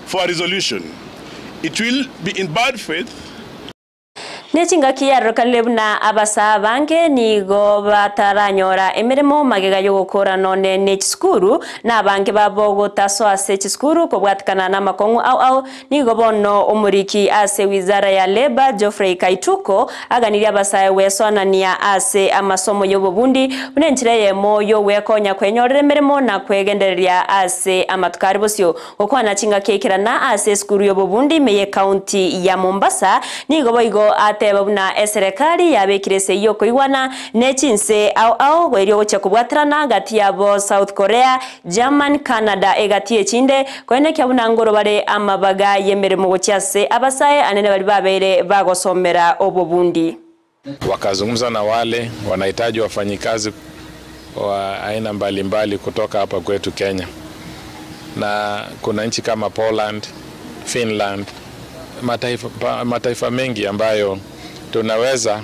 for a resolution. It will be in bad faith. Nechinga kiyaro kalebuna abasa bange nigo bataranyora emirimo magega yo gukora none ne chiskuru na bange babo gotaso ase chiskuru kobwatikana na makongu au nigo bono umuriki ase wizara ya leba Geoffrey Kaituko aganiria abasa wesonania ase amasomo yobubundi bunenchire moyo wekonya kwenyorere emirimo na kwegendereria ase amatukari bosyo okwana chinga kekirana ase skuru yobubundi meye county ya Mombasa nigo boigo babuna serikali yabekirese iyo koigwana nechinse au gwerio gocha kubwatrana gati yabo South Korea, German, Canada egatie chinde kwene kyabuna ngoro bare amabaga yemeremo gochase abasaye anene bali babere bagosomera obubundi. Wakazungumza na wale wanahitaji wafanyikazi wa aina mbalimbali kutoka hapa kwetu Kenya. Na kuna nchi kama Poland, Finland, mataifa mengi ambayo tunaweza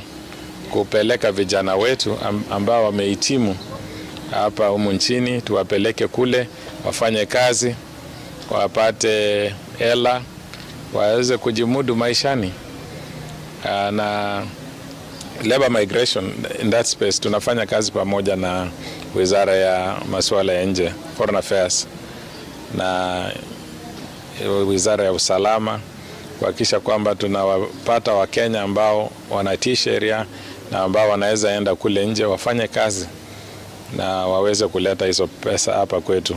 kupeleka vijana wetu ambao wamehitimu hapa humu nchini, tuwapeleke kule wafanye kazi, wapate hela, waweze kujimudu maishani. Na labor migration in that space tunafanya kazi pamoja na Wizara ya Masuala ya Nje, Foreign Affairs, na Wizara ya Usalama kuhakikisha kwamba tunawapata Wakenya ambao wanatii sheria na ambao wanaweza enda kule nje wafanye kazi na waweze kuleta hizo pesa hapa kwetu.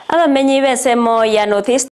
Abamenyi besemo ya North East